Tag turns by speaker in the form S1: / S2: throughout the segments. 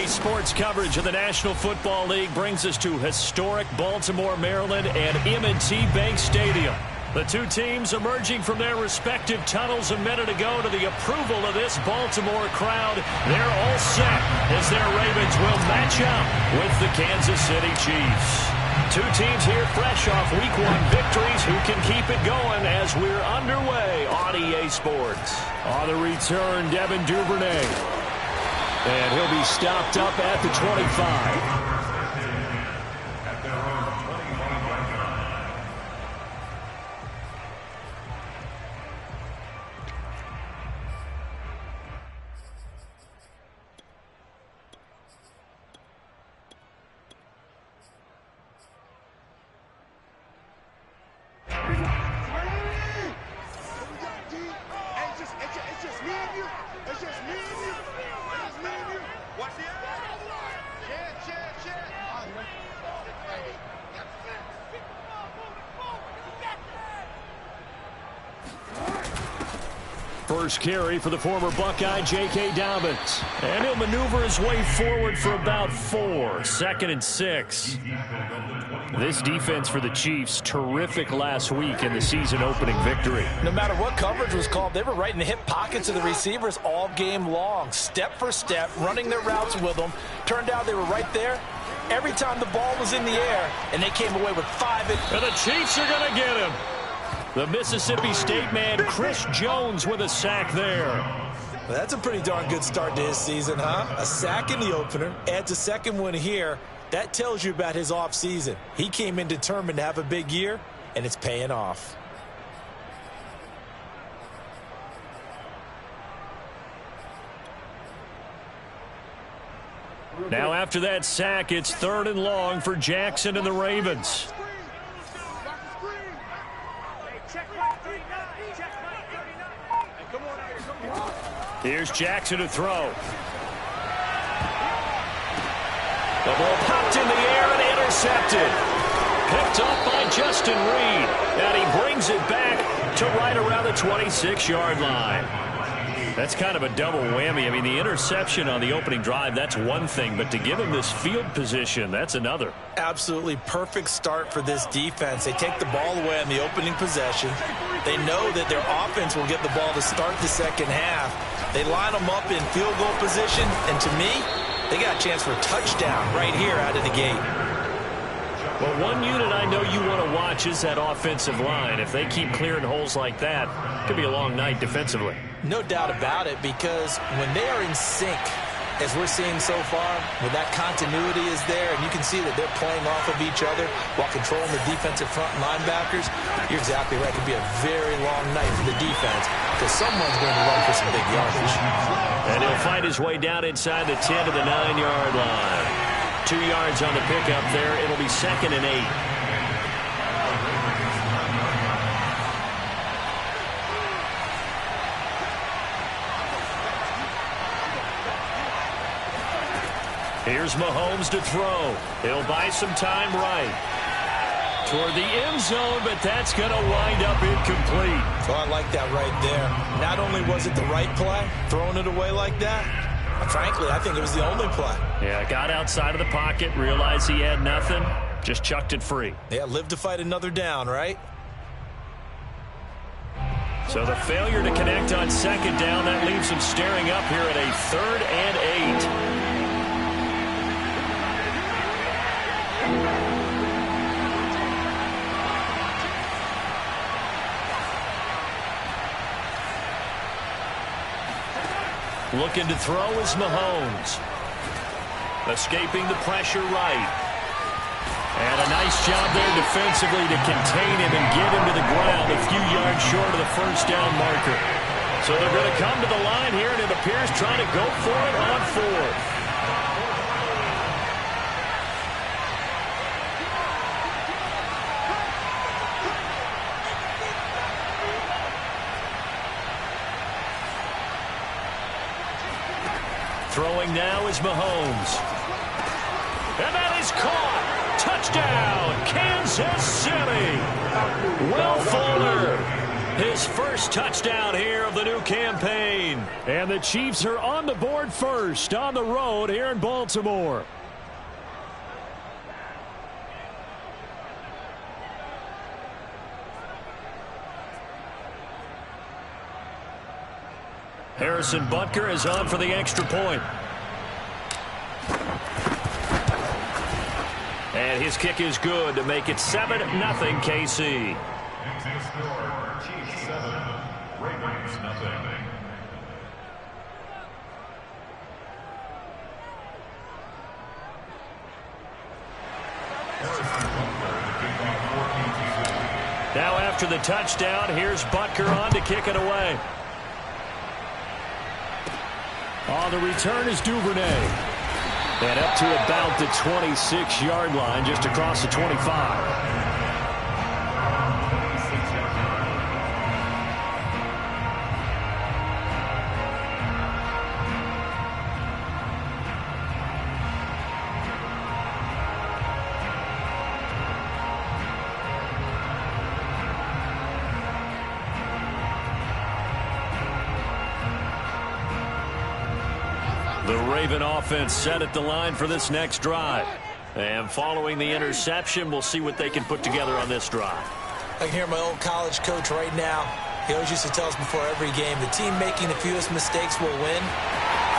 S1: Sports coverage of the National Football League brings us to historic Baltimore, Maryland and M&T Bank Stadium. The two teams emerging from their respective tunnels a minute ago to the approval of this Baltimore crowd. They're all set as their Ravens will match up with the Kansas City Chiefs. Two teams here fresh off Week 1 victories who can keep it going as we're underway on EA Sports. On the return, Devin Duvernay. And he'll be stopped up at the 25. First carry for the former Buckeye, J.K. Dobbins. And he'll maneuver his way forward for about 4. 2nd and 6. This defense for the Chiefs, terrific last week in the season-opening victory.
S2: No matter what coverage was called, they were right in the hip pockets of the receivers all game long. Step for step, running their routes with them. Turned out they were right there every time the ball was in the air, and they came away with 5.
S1: And the Chiefs are going to get him. The Mississippi State man, Chris Jones, with a sack there.
S2: Well, that's a pretty darn good start to his season, huh? A sack in the opener, adds a second one here. That tells you about his offseason. He came in determined to have a big year, and it's paying off.
S1: Now after that sack, it's 3rd and long for Jackson and the Ravens. Here's Jackson to throw. The ball popped in the air and intercepted. Picked up by Justin Reed. And he brings it back to right around the 26-yard line. That's kind of a double whammy. I mean, the interception on the opening drive, that's one thing. But to give him this field position, that's another.
S2: Absolutely perfect start for this defense. They take the ball away on the opening possession. They know that their offense will get the ball to start the second half. They line them up in field goal position. And to me, they got a chance for a touchdown right here out of the gate.
S1: Well, one unit I know you want to watch is that offensive line. If they keep clearing holes like that, it could be a long night defensively.
S2: No doubt about it, because when they are in sync, as we're seeing so far, when that continuity is there, and you can see that they're playing off of each other while controlling the defensive front linebackers, you're exactly right. It could be a very long night for the defense because someone's going to run for some big yardage.
S1: And he'll fight his way down inside the 10 to the 9-yard line. 2 yards on the pickup there. It'll be 2nd and 8. Here's Mahomes to throw. He'll buy some time right toward the end zone, but that's going to wind up incomplete.
S2: So I like that right there. Not only was it the right play, throwing it away like that, frankly, I think it was the only play.
S1: Yeah, got outside of the pocket, realized he had nothing, just chucked it free.
S2: Yeah, live to fight another down, right?
S1: So the failure to connect on 2nd down, that leaves him staring up here at a 3rd and 8. Looking to throw is Mahomes. Escaping the pressure right. And a nice job there defensively to contain him and get him to the ground a few yards short of the first down marker. So they're going to come to the line here, and it appears trying to go for it on 4th. Throwing now is Mahomes. And that is caught. Touchdown, Kansas City. Will Fuller His first touchdown here of the new campaign. And the Chiefs are on the board first on the road here in Baltimore. Harrison Butker is on for the extra point. And his kick is good to make it 7-0 KC. Now after the touchdown, here's Butker on to kick it away. On the return is Duvernay. And up to about the 26-yard line, just across the 25. The Raven offense set at the line for this next drive. And following the interception, we'll see what they can put together on this drive.
S2: I can hear my old college coach right now. He always used to tell us before every game, the team making the fewest mistakes will win.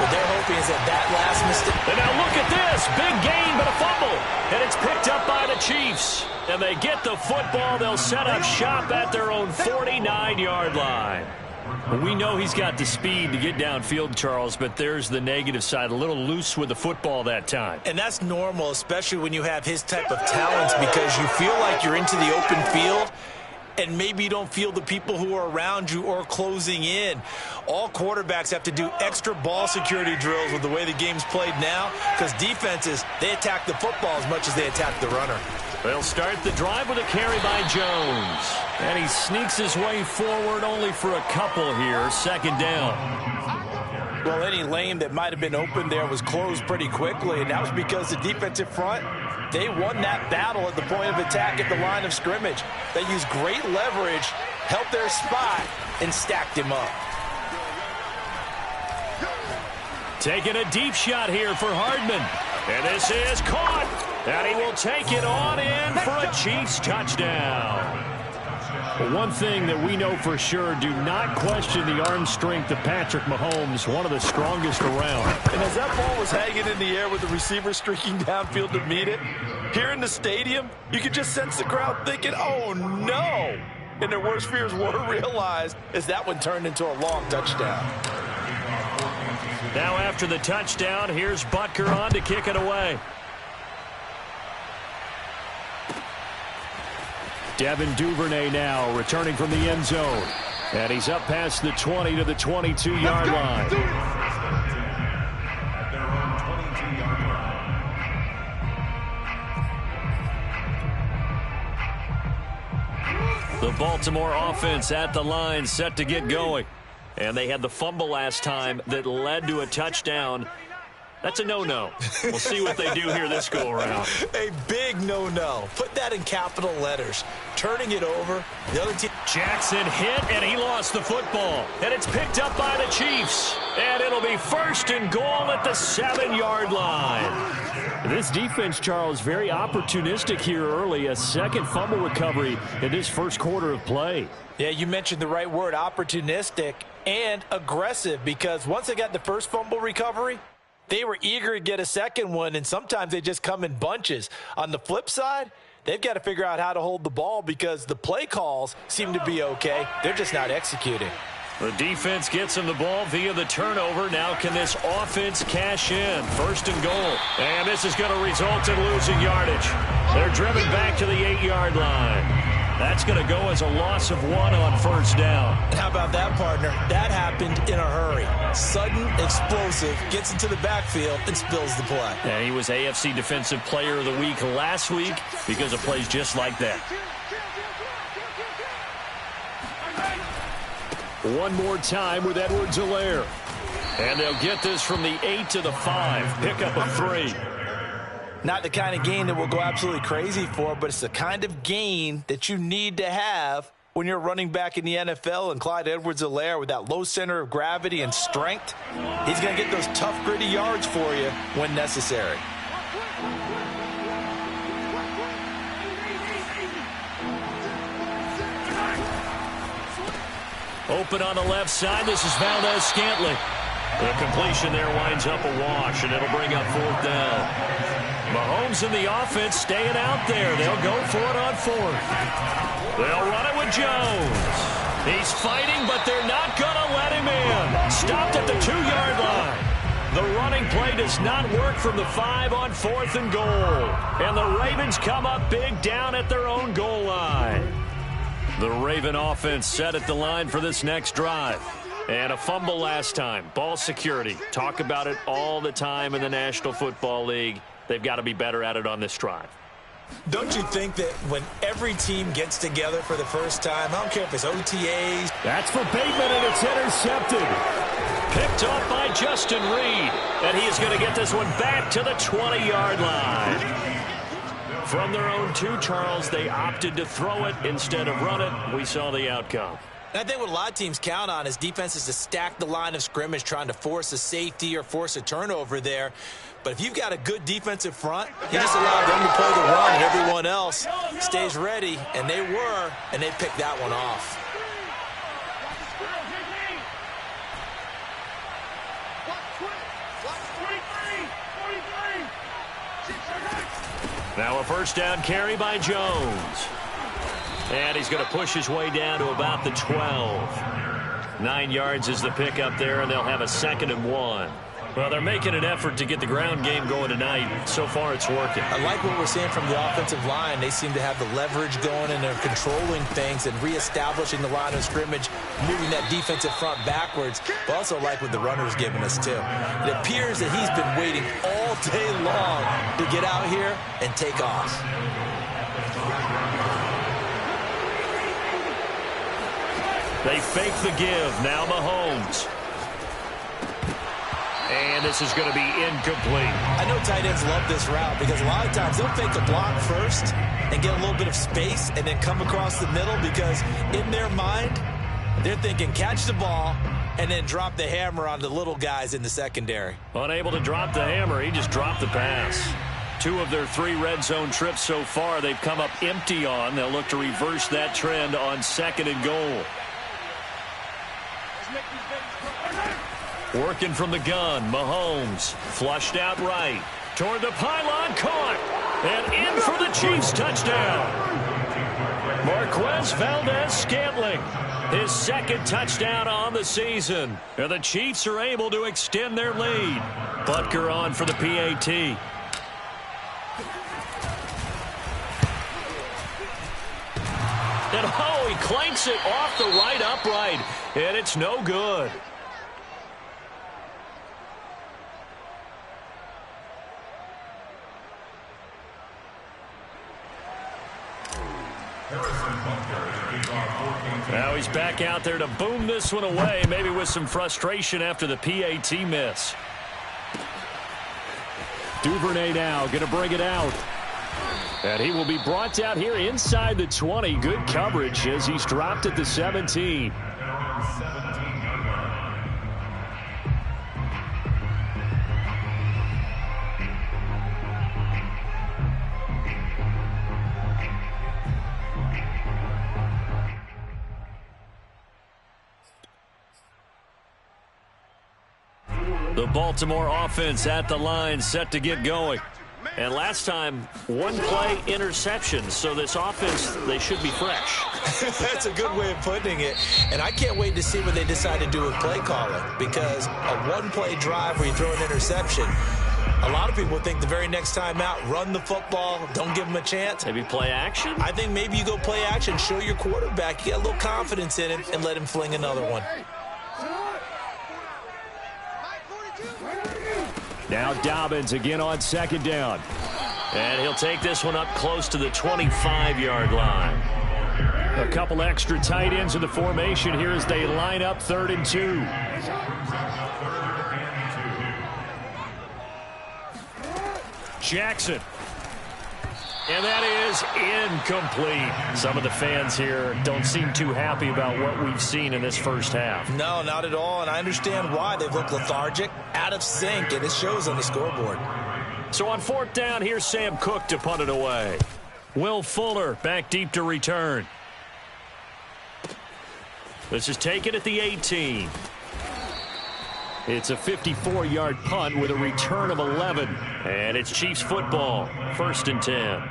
S2: What they're hoping is that last mistake.
S1: And now look at this. Big gain, but a fumble. And it's picked up by the Chiefs. And they get the football. They'll set up shop at their own 49-yard line. We know he's got the speed to get downfield, Charles, but there's the negative side. A little loose with the football that time.
S2: And that's normal, especially when you have his type of talents, because you feel like you're into the open field, and maybe you don't feel the people who are around you or closing in. All quarterbacks have to do extra ball security drills with the way the game's played now, because defenses, they attack the football as much as they attack the runner.
S1: They'll start the drive with a carry by Jones. And he sneaks his way forward only for a couple here. Second down.
S2: Well, any lane that might have been open there was closed pretty quickly, and that was because the defensive front, they won that battle at the point of attack at the line of scrimmage. They used great leverage, held their spot, and stacked him up.
S1: Taking a deep shot here for Hardman. And this is caught. And he will take it on in for a Chiefs touchdown. Well, one thing that we know for sure, do not question the arm strength of Patrick Mahomes, one of the strongest around.
S2: And as that ball was hanging in the air with the receiver streaking downfield to meet it, here in the stadium, you could just sense the crowd thinking, oh, no. And their worst fears were realized as that one turned into a long touchdown.
S1: Now after the touchdown, here's Butker on to kick it away. Devin Duvernay now returning from the end zone. And he's up past the 20 to the 22-yard line. The Baltimore offense at the line, set to get going. And they had the fumble last time that led to a touchdown. That's a no-no. We'll see what they do here this go-around.
S2: A big no-no. Put that in capital letters. Turning it over. The other team.
S1: Jackson hit, and he lost the football. And it's picked up by the Chiefs. And it'll be first and goal at the 7-yard line. This defense, Charles, very opportunistic here early. A second fumble recovery in this first quarter of play.
S2: Yeah, you mentioned the right word, opportunistic and aggressive, because once they got the first fumble recovery, they were eager to get a second one, and sometimes they just come in bunches. On the flip side, they've got to figure out how to hold the ball because the play calls seem to be okay. They're just not executing.
S1: The defense gets him the ball via the turnover. Now can this offense cash in? First and goal. And this is going to result in losing yardage. They're driven back to the 8-yard line. That's going to go as a loss of 1 on first down.
S2: How about that, partner? That happened in a hurry. Sudden, explosive, gets into the backfield, and spills the play.
S1: And he was AFC Defensive Player of the Week last week because of plays just like that. One more time with Edwards-Helaire. And they'll get this from the 8 to the 5. Pickup of 3.
S2: Not the kind of gain that we'll go absolutely crazy for, but it's the kind of gain that you need to have when you're running back in the NFL, and Clyde Edwards-Helaire with that low center of gravity and strength, he's going to get those tough, gritty yards for you when necessary.
S1: Open on the left side. This is Valdez-Scantling. The completion there winds up a wash, and it'll bring up 4th down. Mahomes and the offense staying out there. They'll go for it on 4th. They'll run it with Jones. He's fighting, but they're not going to let him in. Stopped at the 2-yard line. The running play does not work from the 5 on 4th and goal. And the Ravens come up big down at their own goal line. The Raven offense set at the line for this next drive. And a fumble last time. Ball security. Talk about it all the time in the National Football League. They've got to be better at it on this drive.
S2: Don't you think that when every team gets together for the first time, I don't care if it's OTAs.
S1: That's for Bateman, and it's intercepted. Picked off by Justin Reed. And he is going to get this one back to the 20-yard line. From their own 2, Charles, they opted to throw it instead of run it. We saw the outcome.
S2: And I think what a lot of teams count on is defenses to stack the line of scrimmage, trying to force a safety or force a turnover there. But if you've got a good defensive front, you just allow them to play the run and everyone else stays ready. And they were, and they picked that one off.
S1: Now a 1st down carry by Jones. And he's going to push his way down to about the 12. 9 yards is the pickup there, and they'll have a 2nd and 1. Well, they're making an effort to get the ground game going tonight. So far, it's working.
S2: I like what we're seeing from the offensive line. They seem to have the leverage going, and they're controlling things and reestablishing the line of scrimmage, moving that defensive front backwards. But also like what the runner's giving us, too. It appears that he's been waiting all day long to get out here and take off.
S1: They fake the give. Now Mahomes. And this is going to be incomplete.
S2: I know tight ends love this route because a lot of times they'll fake the block first and get a little bit of space and then come across the middle because in their mind, they're thinking catch the ball and then drop the hammer on the little guys in the secondary.
S1: Unable to drop the hammer, he just dropped the pass. 2 of their 3 red zone trips so far they've come up empty on. They'll look to reverse that trend on 2nd and goal. Working from the gun, Mahomes flushed out right. Toward the pylon, caught. And in for the Chiefs touchdown. Marquez Valdez-Scantling, his 2nd touchdown on the season. And the Chiefs are able to extend their lead. Butker on for the PAT. And he clanks it off the right upright. And it's no good. Now he's back out there to boom this one away, maybe with some frustration after the PAT miss. Duvernay now going to bring it out. And he will be brought down here inside the 20. Good coverage as he's dropped at the 17. The Baltimore offense at the line, set to get going. And last time, 1 play interception. So this offense, they should be fresh.
S2: That's a good way of putting it. And I can't wait to see what they decide to do with play calling. Because a 1-play drive where you throw an interception, a lot of people think the very next time out, run the football, don't give them a chance.
S1: Maybe play action?
S2: I think maybe you go play action, show your quarterback, you get a little confidence in him, and let him fling another one.
S1: Now Dobbins again on 2nd down. And he'll take this one up close to the 25-yard line. A couple extra tight ends in the formation here as they line up 3rd and 2. Jackson. And that is incomplete. Some of the fans here don't seem too happy about what we've seen in this first half.
S2: No, not at all, and I understand why. They've looked lethargic, out of sync, and it shows on the scoreboard.
S1: So on fourth down, here's Sam Cook to punt it away. Will Fuller back deep to return. This is taken at the 18. It's a 54-yard punt with a return of 11. And it's Chiefs football, 1st and 10.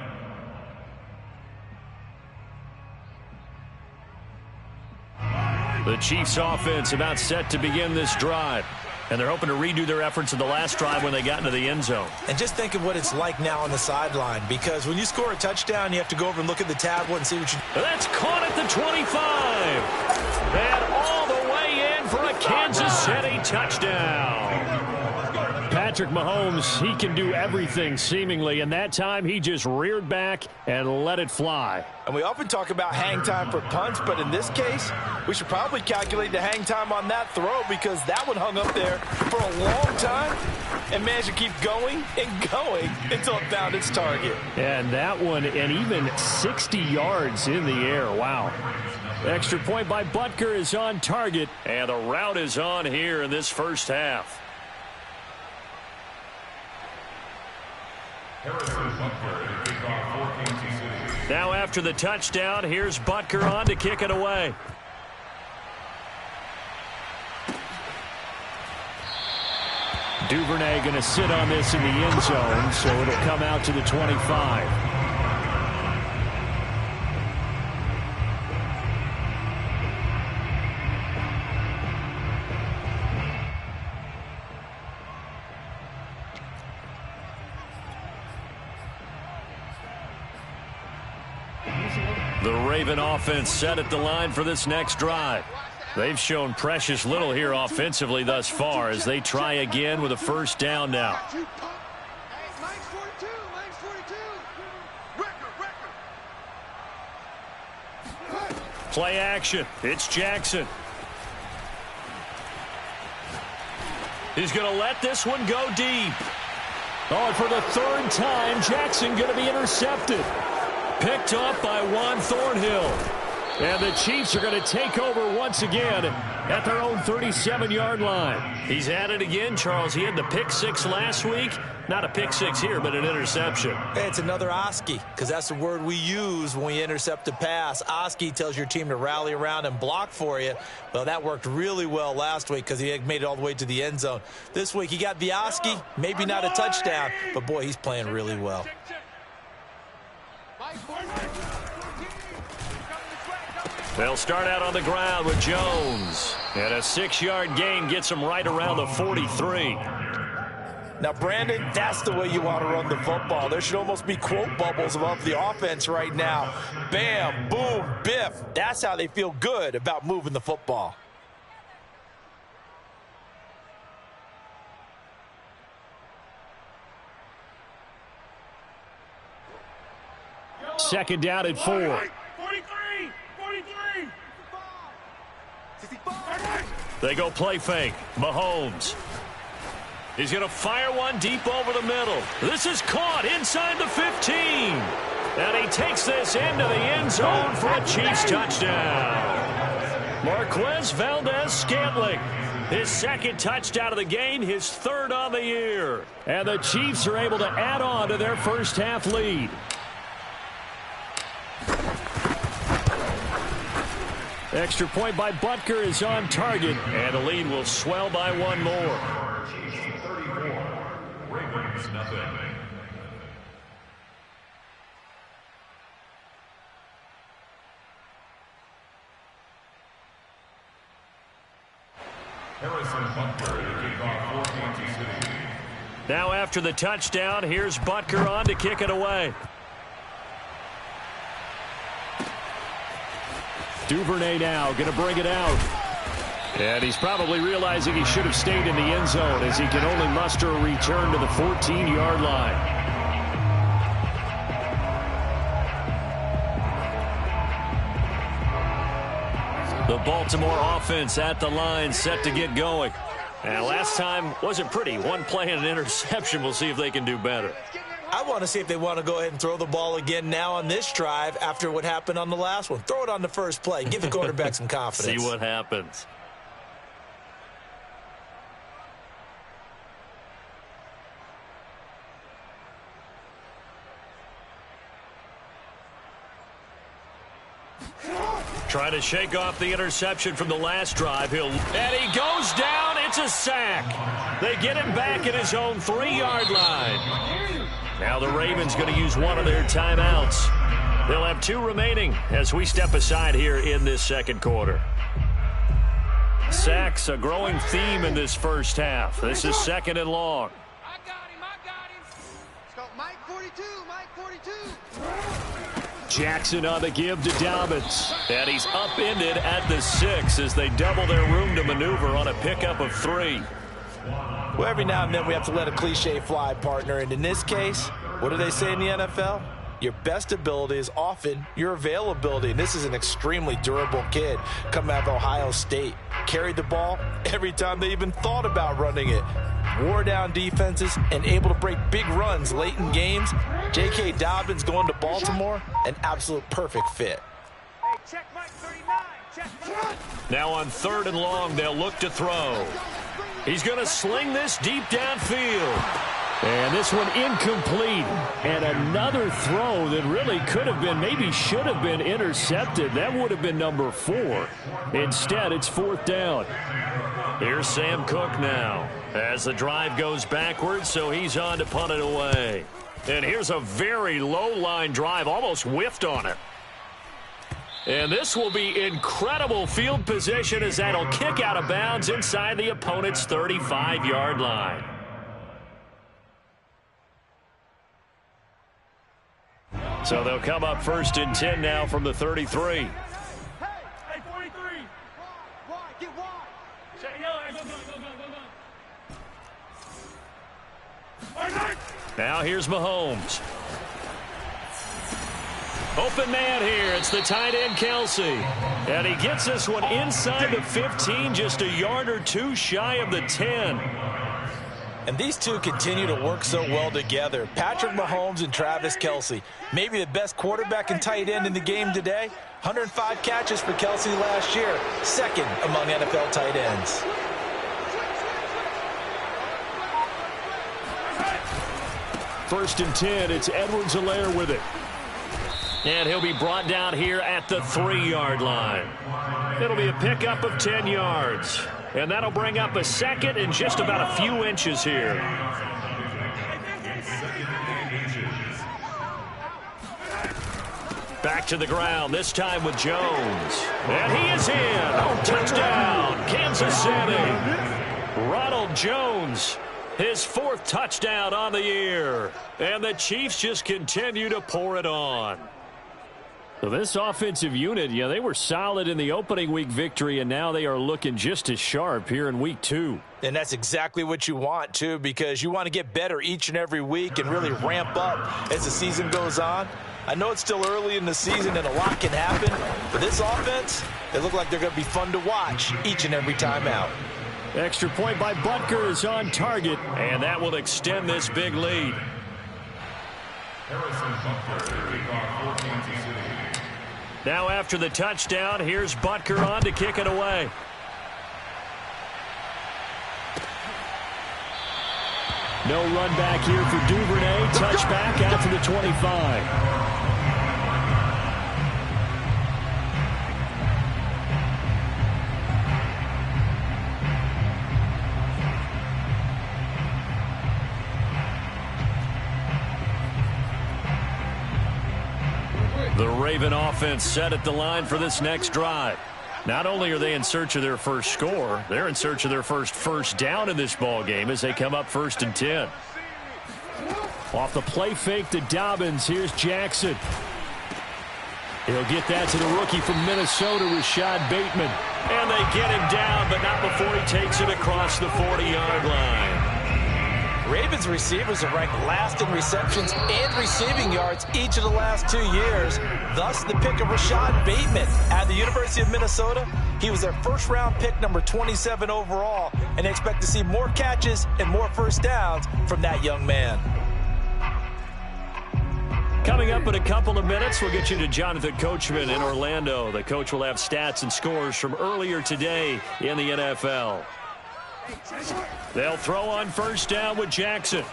S1: The Chiefs offense about set to begin this drive. And they're hoping to redo their efforts in the last drive when they got into the end zone.
S2: And just think of what it's like now on the sideline, because when you score a touchdown, you have to go over and look at the tablet and see what you...
S1: That's caught at the 25. And all the way in for a Kansas City touchdown. Patrick Mahomes, he can do everything seemingly, and that time he just reared back and let it fly.
S3: And we often talk about hang time for punts, but in this case, we should probably calculate the hang time on that throw, because that one hung up there for a long time and managed to keep going and going until it found its target.
S1: And that one, and even 60 yards in the air. Wow. Extra point by Butker is on target, and the route is on here in this first half. Now after the touchdown, here's Butker on to kick it away. Duvernay going to sit on this in the end zone, so it'll come out to the 25. The Raven offense set at the line for this next drive. They've shown precious little here offensively thus far as they try again with a first down now. Play action. It's Jackson. He's going to let this one go deep. Oh, and for the third time, Jackson going to be intercepted. Picked up by Juan Thornhill. And the Chiefs are going to take over once again at their own 37-yard line. He's at it again, Charles. He had the pick six last week. Not a pick six here, but an interception.
S2: It's another Oski, because that's the word we use when we intercept a pass. Oski tells your team to rally around and block for you. Well, that worked really well last week because he had made it all the way to the end zone. This week he got the Oski, maybe not a touchdown, but boy, he's playing really well.
S1: They'll start out on the ground with Jones. And a 6-yard gain gets him right around the 43.
S3: Now, Brandon, that's the way you want to run the football. There should almost be quote bubbles above the offense right now. Bam, boom, biff. That's how they feel good about moving the football.
S1: Second down at 4.
S4: 43.
S1: They go play fake. Mahomes. He's going to fire one deep over the middle. This is caught inside the 15. And he takes this into the end zone for a Chiefs touchdown. Marquez Valdez-Scantling. His second touchdown of the game, his third on the year. And the Chiefs are able to add on to their first half lead. Extra point by Butker is on target, and the lead will swell by one more. Now after the touchdown, here's Butker on to kick it away. Duvernay now going to bring it out. And he's probably realizing he should have stayed in the end zone as he can only muster a return to the 14-yard line. The Baltimore offense at the line set to get going. And last time wasn't pretty. One play and an interception. We'll see if they can do better.
S2: I want to see if they want to go ahead and throw the ball again now on this drive after what happened on the last one. Throw it on the first play. Give the quarterback some confidence.
S1: See what happens. Trying to shake off the interception from the last drive. And he goes down. It's a sack. They get him back at his own 3-yard line. Now the Ravens going to use one of their timeouts. They'll have 2 remaining as we step aside here in this second quarter. Sacks, a growing theme in this first half. This is 2nd and long.
S4: I got him. Let's go, Mike 42, Mike 42.
S1: Jackson on the give to Dobbins. And he's upended at the 6 as they double their room to maneuver on a pickup of 3.
S3: Well, every now and then we have to let a cliche fly, partner. And in this case, what do they say in the NFL? Your best ability is often your availability. And this is an extremely durable kid coming out of Ohio State. Carried the ball every time they even thought about running it. Wore down defenses and able to break big runs late in games. J.K. Dobbins going to Baltimore, an absolute perfect fit.
S4: Hey, check Mike 39. Check.
S1: Now on 3rd and long, they'll look to throw. He's going to sling this deep downfield. And this one incomplete. And another throw that really could have been, maybe should have been intercepted. That would have been number 4. Instead, it's 4th down. Here's Sam Cook now as the drive goes backwards, so he's on to punt it away. And here's a very low-line drive, almost whiffed on it. And this will be incredible field position as that'll kick out of bounds inside the opponent's 35-yard line. So they'll come up 1st and 10 now from the 33.
S4: Hey, 43. Wide, get wide.
S1: Now here's Mahomes. Open man here. It's the tight end, Kelsey. And he gets this one inside the 15, just a yard or 2 shy of the 10.
S3: And these two continue to work so well together. Patrick Mahomes and Travis Kelsey. Maybe the best quarterback and tight end in the game today. 105 catches for Kelsey last year. 2nd among NFL tight ends.
S1: First and 10, it's Edwards-Helaire with it. And he'll be brought down here at the 3-yard line. It'll be a pickup of 10 yards. And that'll bring up a 2nd and just about a few inches here. Back to the ground, this time with Jones. And he is in. Oh, touchdown, Kansas City. Ronald Jones, his 4th touchdown on the year. And the Chiefs just continue to pour it on. So this offensive unit, yeah, they were solid in the opening week victory, and now they are looking just as sharp here in week 2.
S3: And that's exactly what you want, too, because you want to get better each and every week and really ramp up as the season goes on. I know it's still early in the season and a lot can happen, but this offense, they look like they're going to be fun to watch each and every time out.
S1: Extra point by Butker is on target, and that will extend this big lead. Now after the touchdown, here's Butker on to kick it away. No run back here for Duvernay. Touchback out to the 25. The Raven offense set at the line for this next drive. Not only are they in search of their first score, they're in search of their first down in this ball game as they come up 1st and 10. Off the play fake to Dobbins, here's Jackson. He'll get that to the rookie from Minnesota, Rashad Bateman. And they get him down, but not before he takes it across the 40-yard line.
S3: Ravens receivers are ranked last in receptions and receiving yards each of the last 2 years. Thus, the pick of Rashad Bateman at the University of Minnesota. He was their first-round pick, number 27 overall, and they expect to see more catches and more first downs from that young man.
S1: Coming up in a couple of minutes, we'll get you to Jonathan Coachman in Orlando. The coach will have stats and scores from earlier today in the NFL. They'll throw on first down with Jackson.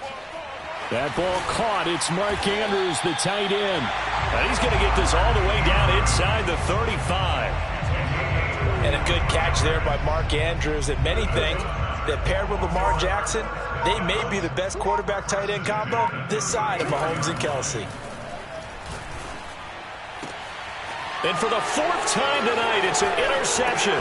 S5: That ball caught. It's Mark Andrews, the tight end.
S1: And he's going to get this all the way down inside the 35.
S2: And a good catch there by Mark Andrews. And many think that paired with Lamar Jackson, they may be the best quarterback-tight end combo this side of Mahomes and Kelsey.
S1: And for the fourth time tonight, it's an interception.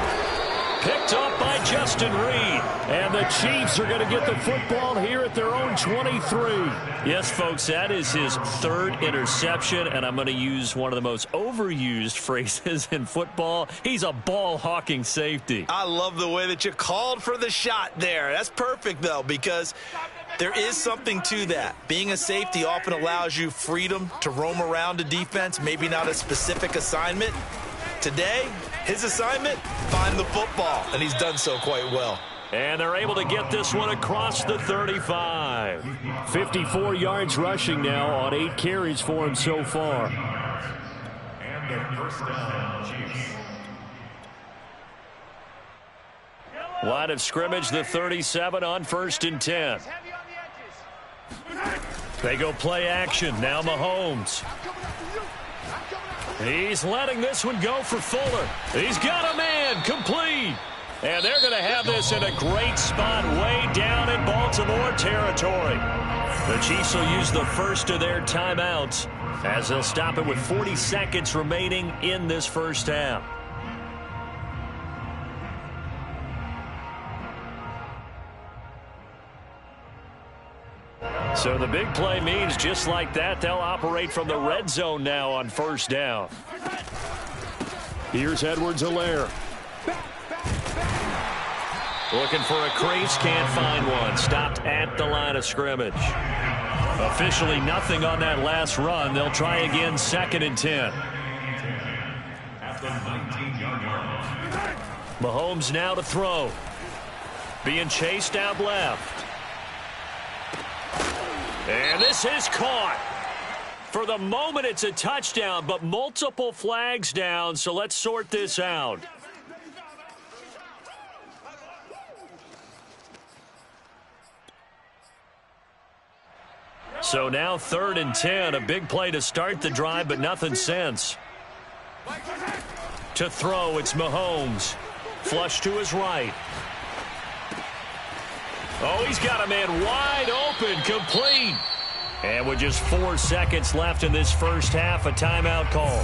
S1: Picked up by Justin Reed.
S5: And the Chiefs are going to get the football here at their own 23.
S1: Yes, folks, that is his third interception, and I'm going to use one of the most overused phrases in football. He's a ball-hawking safety.
S2: I love the way that you called for the shot there. That's perfect, though, because there is something to that. Being a safety often allows you freedom to roam around a defense, maybe not a specific assignment. Today, his assignment, find the football, and he's done so quite well.
S1: And they're able to get this one across the 35.
S5: 54 yards rushing now on 8 carries for him so far.
S6: And the first down, Chiefs.
S1: Line of scrimmage, the 37 on 1st and 10. They go play action. Now Mahomes. He's letting this one go for Fuller. He's got a man, complete. And they're going to have this in a great spot way down in Baltimore territory. The Chiefs will use the first of their timeouts as they'll stop it with 40 seconds remaining in this first half. So the big play means just like that, they'll operate from the red zone now on first down.
S5: Here's Edwards-Helaire.
S1: Looking for a crease, can't find one. Stopped at the line of scrimmage. Officially nothing on that last run. They'll try again, 2nd and 10.
S6: At the 19-yard line.
S1: Mahomes now to throw. Being chased out left. And this is caught. For the moment, it's a touchdown, but multiple flags down, so let's sort this out. So now 3rd and 10, a big play to start the drive, but nothing since. To throw, it's Mahomes. Flush to his right. Oh, he's got a man wide open, complete. And with just 4 seconds left in this first half, a timeout call.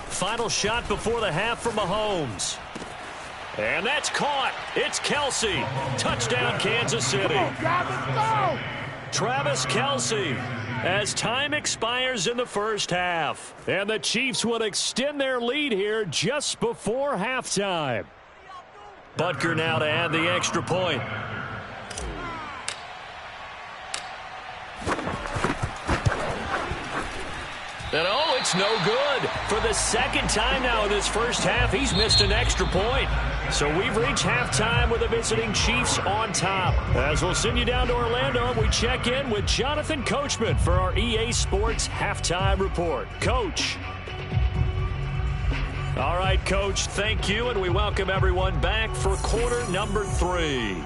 S1: Final shot before the half for Mahomes. And that's caught. It's Kelsey. Touchdown, Kansas City. Travis Kelsey as time expires in the first half.
S5: And the Chiefs will extend their lead here just before halftime.
S1: Butker now to add the extra point. And oh, it's no good. For the second time now in this first half, he's missed an extra point. So we've reached halftime with the visiting Chiefs on top. As we'll send you down to Orlando, we check in with Jonathan Coachman for our EA Sports Halftime Report. Coach. All right, Coach, thank you, and we welcome everyone back for quarter number 3.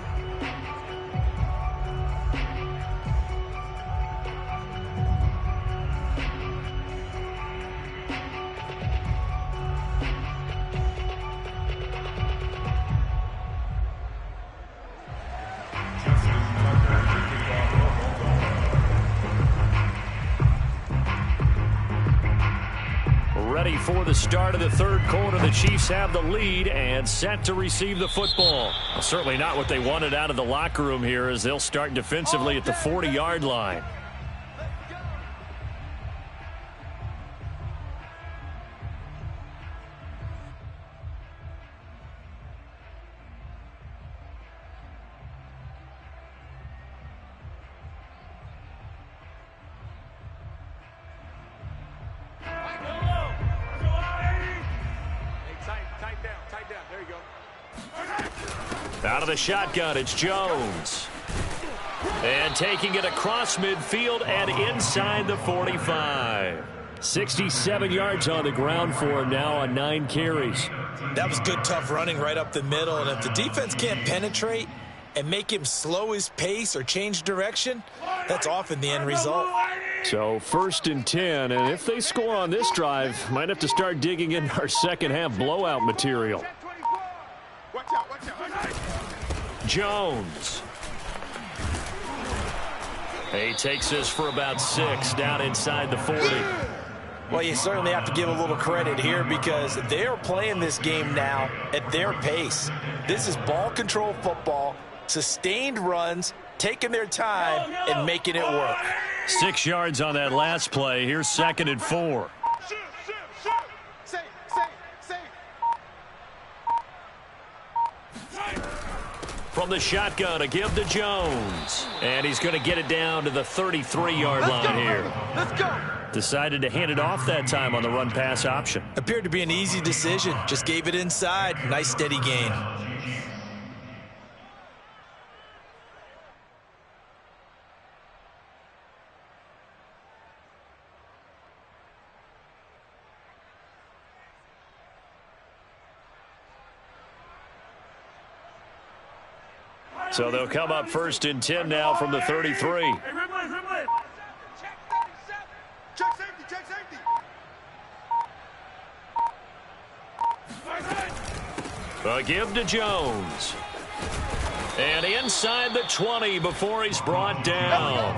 S1: Ready for the start of the third quarter. The Chiefs have the lead and set to receive the football. Well, certainly not what they wanted out of the locker room here as they'll start defensively at the 40-yard line. Out of the shotgun, it's Jones. And taking it across midfield and inside the 45. 67 yards on the ground for him now on 9 carries.
S2: That was good, tough running right up the middle. And if the defense can't penetrate and make him slow his pace or change direction, that's often the end result.
S5: So 1st and 10, and if they score on this drive, might have to start digging in our second half blowout material. Jones. He takes this for about 6 down inside the 40.
S3: Well, you certainly have to give a little credit here because they are playing this game now at their pace. This is ball control football, sustained runs, taking their time and making it work.
S1: 6 yards on that last play. Here's 2nd and 4. From the shotgun, a give to Jones. And he's going to get it down to the 33-yard line here.
S3: Let's go.
S1: Decided to hand it off that time on the run-pass option.
S2: Appeared to be an easy decision. Just gave it inside. Nice steady gain.
S1: So they'll come up 1st and 10 now from the 33.
S4: Check safety, check safety.
S1: A give to Jones. And inside the 20 before he's brought down.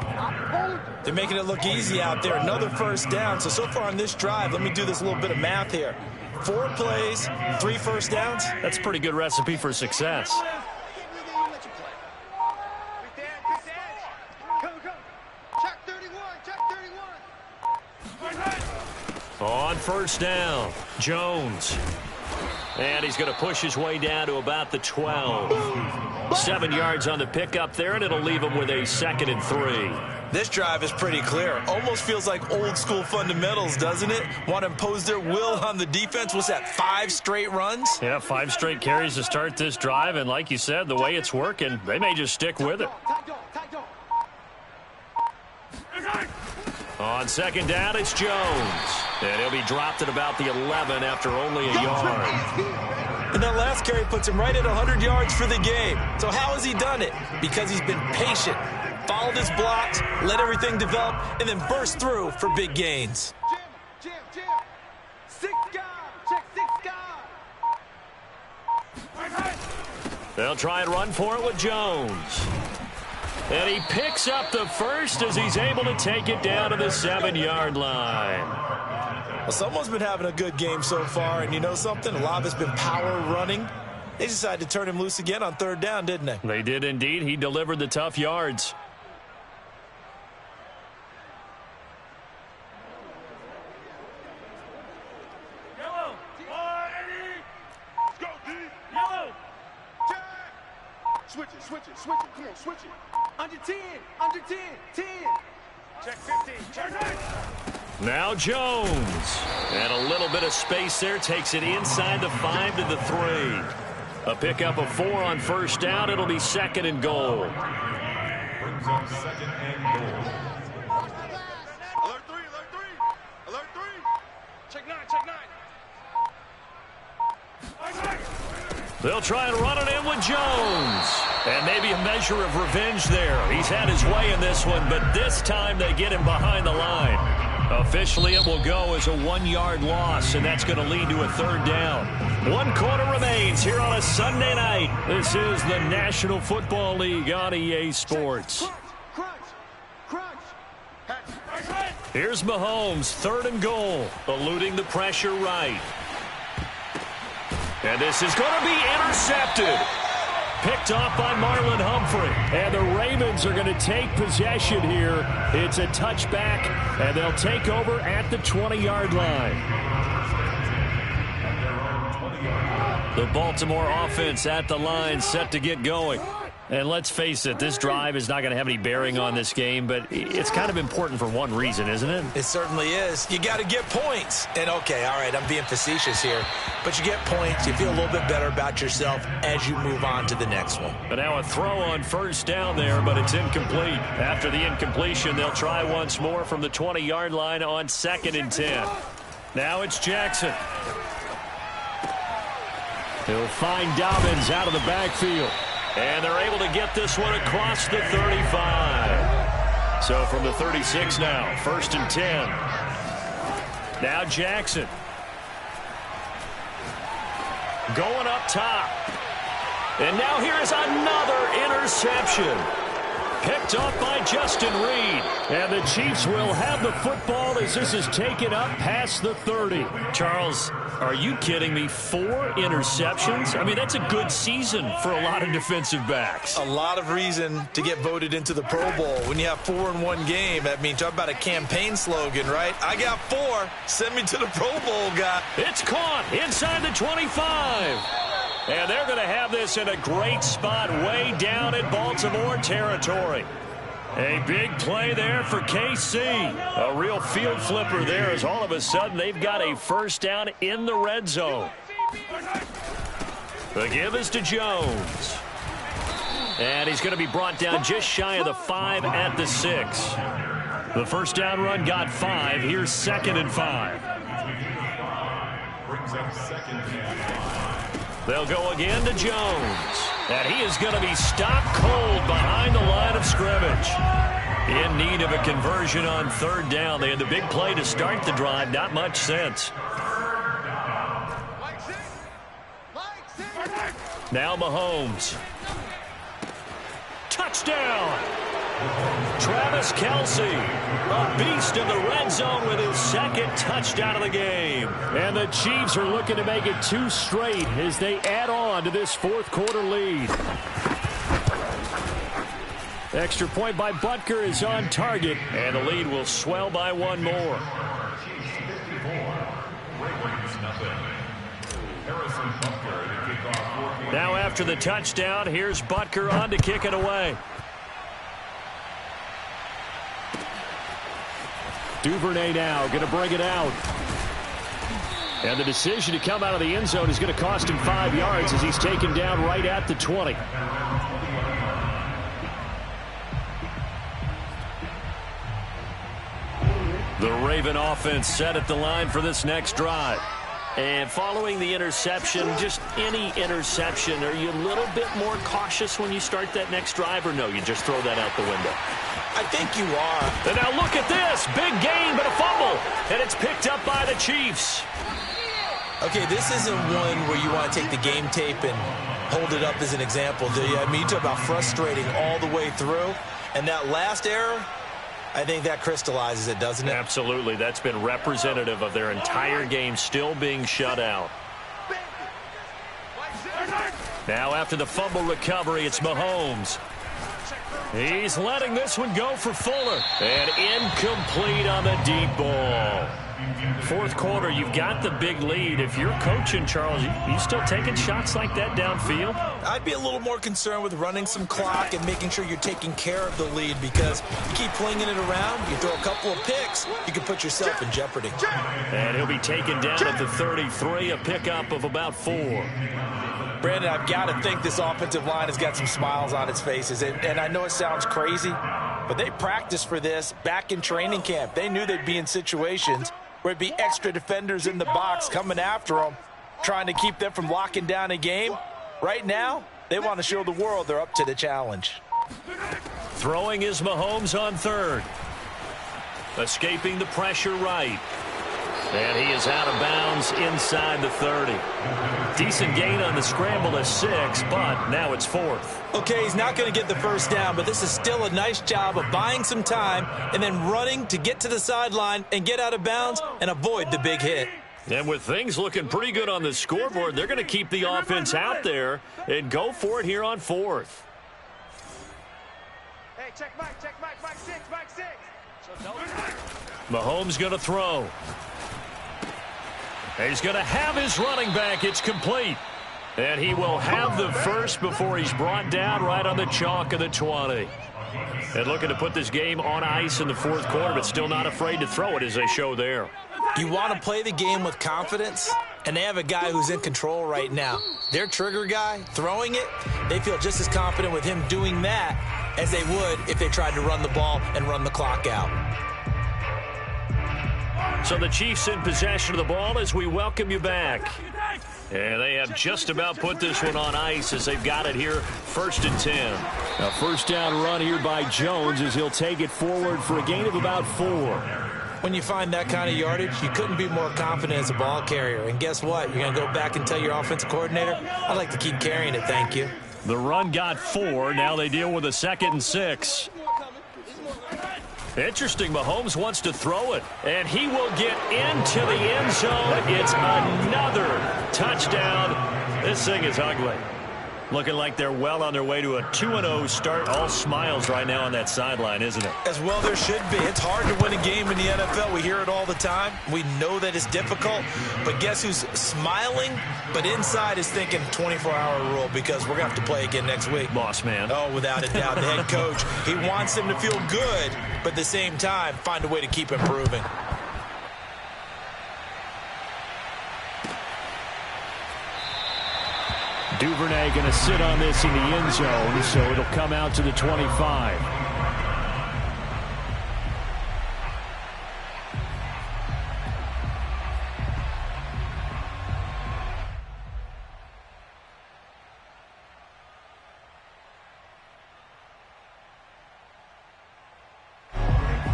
S2: They're making it look easy out there. Another 1st down. So far on this drive, let me do this little bit of math here. 4 plays, 3 1st downs.
S1: That's a pretty good recipe for success. On 1st down, Jones. And he's going to push his way down to about the 12. 7 yards on the pickup there, and it'll leave him with a 2nd and 3.
S2: This drive is pretty clear. Almost feels like old school fundamentals, doesn't it? Want to impose their will on the defense. What's that, 5 straight runs?
S1: Yeah, 5 straight carries to start this drive, and like you said, the way it's working, they may just stick with it. On 2nd down, it's Jones. And he'll be dropped at about the 11 after only a yard.
S2: And that last carry puts him right at 100 yards for the game. So how has he done it? Because he's been patient, followed his blocks, let everything develop, and then burst through for big gains.
S4: Jim. 6 guys. Check 6 guys.
S1: They'll try and run for it with Jones. And he picks up the 1st as he's able to take it down to the 7-yard line.
S2: Well, someone's been having a good game so far, and you know something? A lot of it's been power running. They decided to turn him loose again on 3rd down, didn't they?
S1: They did indeed. He delivered the tough yards.
S4: Yellow. Let's go, D. Yellow. Check. Switch it. Come on, switch it. Under 10. 10. Check 15. Check 9.
S1: Now Jones. And a little bit of space there. Takes it inside the 5 to the 3. A pickup of 4 on 1st down. It'll be 2nd and goal.
S6: Brings up 2nd and goal.
S4: Alert 3. Alert 3. Check 9.
S1: They'll try and run it in with Jones. And maybe a measure of revenge there. He's had his way in this one, but this time they get him behind the line. Officially, it will go as a 1-yard loss, and that's going to lead to a 3rd down. 1 quarter remains here on a Sunday night. This is the National Football League on EA Sports.
S4: Crunch.
S1: Here's Mahomes, 3rd and goal, eluding the pressure right. And this is going to be intercepted. Picked off by Marlon Humphrey. And the Ravens are going to take possession here. It's a touchback, and they'll take over at the 20-yard line. The Baltimore offense at the line, set to get going. And let's face it, this drive is not going to have any bearing on this game, but it's kind of important for one reason, isn't it?
S2: It certainly is. You got to get points. And, okay, all right, I'm being facetious here. But you get points. You feel a little bit better about yourself as you move on to the next one.
S1: But now a throw on first down there, but it's incomplete. After the incompletion, they'll try once more from the 20-yard line on 2nd and 10. Now it's Jackson. He'll find Dobbins out of the backfield. And they're able to get this one across the 35. So from the 36 now, 1st and 10. Now Jackson. Going up top. And now here is another interception. Picked off by Justin Reed. And the Chiefs will have the football as this is taken up past the 30. Charles, are you kidding me? 4 interceptions? I mean, that's a good season for a lot of defensive backs.
S2: A lot of reason to get voted into the Pro Bowl. When you have 4 in one game, I mean, talk about a campaign slogan, right? I got 4. Send me to the Pro Bowl, guy.
S1: It's caught inside the 25. And they're going to have this in a great spot way down in Baltimore territory. A big play there for KC. A real field flipper there as all of a sudden they've got a first down in the red zone. The give is to Jones. And he's going to be brought down just shy of the 5 at the 6. The first down run got 5. Here's 2nd and 5.
S6: Brings up 2nd and 5.
S1: They'll go again to Jones. And he is going to be stopped cold behind the line of scrimmage. In need of a conversion on 3rd down. They had the big play to start the drive. Not much sense. Now Mahomes. Touchdown. Travis Kelce, a beast in the red zone with his 2nd touchdown of the game. And the Chiefs are looking to make it 2 straight as they add on to this 4th quarter lead. Extra point by Butker is on target, and the lead will swell by 1 more. Now after the touchdown, here's Butker on to kick it away. Duvernay now going to bring it out. And the decision to come out of the end zone is going to cost him 5 yards as he's taken down right at the 20. The Raven offense set at the line for this next drive. And following the interception, just any interception, are you a little bit more cautious when you start that next drive, or no, you just throw that out the window?
S2: I think you are.
S1: And now look at this. Big gain, but a fumble. And it's picked up by the Chiefs.
S2: Okay, this isn't one where you want to take the game tape and hold it up as an example, do you? I mean, you talk about frustrating all the way through. And that last error, I think that crystallizes it, doesn't it?
S1: Absolutely. That's been representative of their entire game still being shut out. Now after the fumble recovery, it's Mahomes. He's letting this one go for Fuller. And incomplete on the deep ball. 4th quarter, you've got the big lead. If you're coaching, Charles, you still taking shots like that downfield?
S2: I'd be a little more concerned with running some clock and making sure you're taking care of the lead, because you keep flinging it around, you throw a couple of picks, you can put yourself in jeopardy.
S1: And he'll be taken down at the 33, a pickup of about 4.
S3: Brandon, I've got to think this offensive line has got some smiles on its faces. And I know it sounds crazy, but they practiced for this back in training camp. They knew they'd be in situations where it'd be extra defenders in the box coming after them, trying to keep them from locking down a game. Right now, they want to show the world they're up to the challenge.
S1: Throwing is Mahomes on 3rd. Escaping the pressure right. And he is out of bounds inside the 30. Decent gain on the scramble of 6, but now it's 4th.
S2: Okay, he's not going to get the first down, but this is still a nice job of buying some time and then running to get to the sideline and get out of bounds and avoid the big hit.
S1: And with things looking pretty good on the scoreboard, they're going to keep the offense out there and go for it here on 4th.
S4: Hey, check Mike 6, Mike 6.
S1: Mahomes going to throw. He's going to have his running back. It's complete. And he will have the first before he's brought down right on the chalk of the 20. And looking to put this game on ice in the fourth quarter, but still not afraid to throw it as they show there.
S2: You want to play the game with confidence, and they have a guy who's in control right now. Their trigger guy, throwing it, they feel just as confident with him doing that as they would if they tried to run the ball and run the clock out.
S1: So the Chiefs in possession of the ball as we welcome you back. And they have just about put this one on ice as they've got it here, 1st and 10.
S5: A first down run here by Jones as he'll take it forward for a gain of about 4.
S2: When you find that kind of yardage, you couldn't be more confident as a ball carrier. And guess what? You're going to go back and tell your offensive coordinator, I'd like to keep carrying it, thank you.
S1: The run got 4. Now they deal with a 2nd and 6. Interesting, Mahomes wants to throw it, and he will get into the end zone. It's another touchdown. This thing is ugly. Looking like they're well on their way to a 2-0 start. All smiles right now on that sideline, isn't it?
S2: As well there should be. It's hard to win a game in the NFL. We hear it all the time. We know that it's difficult. But guess who's smiling? But inside is thinking 24-hour rule because we're going to have to play again next week.
S1: Boss man.
S2: Oh, without a doubt. The head coach, he wants them to feel good, but at the same time, find a way to keep improving.
S5: Duvernay going to sit on this in the end zone, so it'll come out to the 25.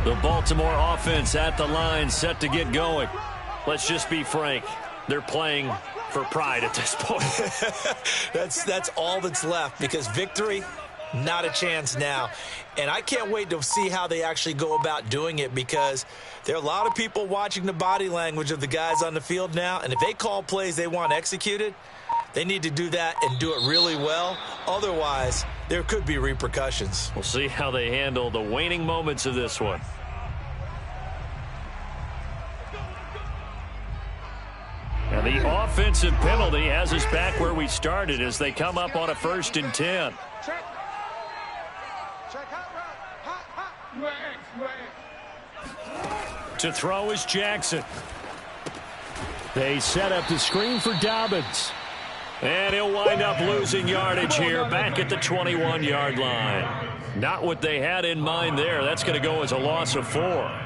S1: The Baltimore offense at the line, set to get going. Let's just be frank. They're playing for pride at this point.
S2: That's all that's left because victory, not a chance now. And I can't wait to see how they actually go about doing it because there are a lot of people watching the body language of the guys on the field now. And if they call plays they want executed, they need to do that and do it really well. Otherwise, there could be repercussions.
S1: We'll see how they handle the waning moments of this one. And the offensive penalty has us back where we started as they come up on a 1st and 10. To throw is Jackson.
S5: They set up the screen for Dobbins.
S1: And he'll wind up losing yardage here back at the 21-yard line. Not what they had in mind there. That's going to go as a loss of 4.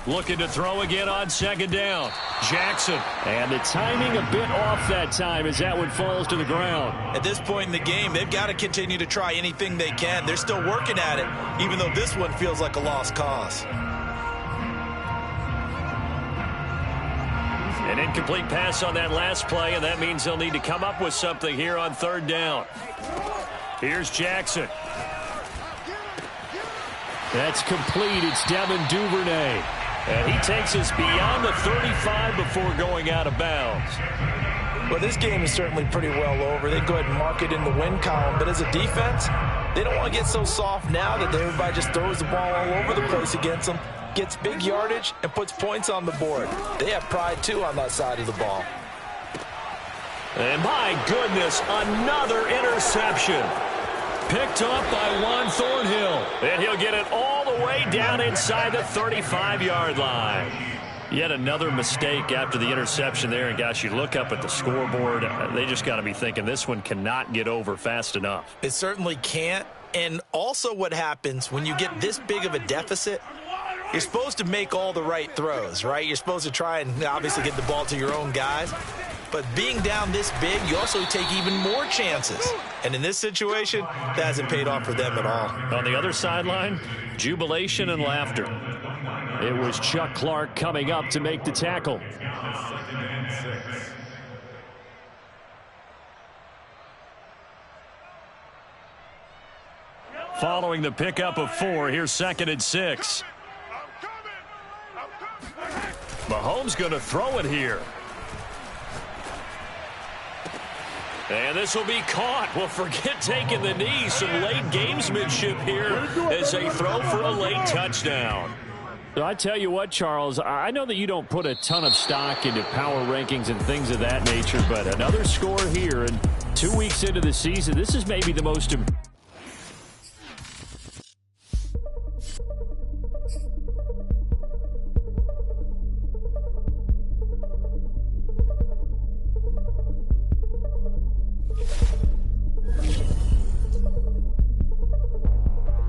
S1: Looking to throw again on 2nd down. Jackson.
S5: And the timing a bit off that time as that one falls to the ground.
S2: At this point in the game, they've got to continue to try anything they can. They're still working at it, even though this one feels like a lost cause.
S1: An incomplete pass on that last play, and that means they'll need to come up with something here on 3rd down. Here's Jackson.
S5: That's complete. It's Devin Duvernay.
S1: And he takes us beyond the 35 before going out of bounds.
S3: Well, this game is certainly pretty well over. They go ahead and mark it in the win column. But as a defense, they don't want to get so soft now that everybody just throws the ball all over the place against them, gets big yardage, and puts points on the board. They have pride, too, on that side of the ball.
S1: And my goodness, another interception. Picked up by Juan Thornhill. And he'll get it all the way down inside the 35-yard line. Yet another mistake after the interception there. And, gosh, you look up at the scoreboard. They just got to be thinking this one cannot get over fast enough.
S2: It certainly can't. And also what happens when you get this big of a deficit, you're supposed to make all the right throws, right? You're supposed to try and obviously get the ball to your own guys. But being down this big, you also take even more chances. And in this situation, that hasn't paid off for them at all.
S1: On the other sideline, jubilation and laughter.
S5: It was Chuck Clark coming up to make the tackle.
S1: Following the pickup of 4, here's 2nd and 6. Mahomes going to throw it here. And this will be caught. Well, forget taking the knee. Some late gamesmanship here as they throw for a late touchdown.
S5: So I tell you what, Charles, I know that you don't put a ton of stock into power rankings and things of that nature, but another score here, and 2 weeks into the season, this is maybe the most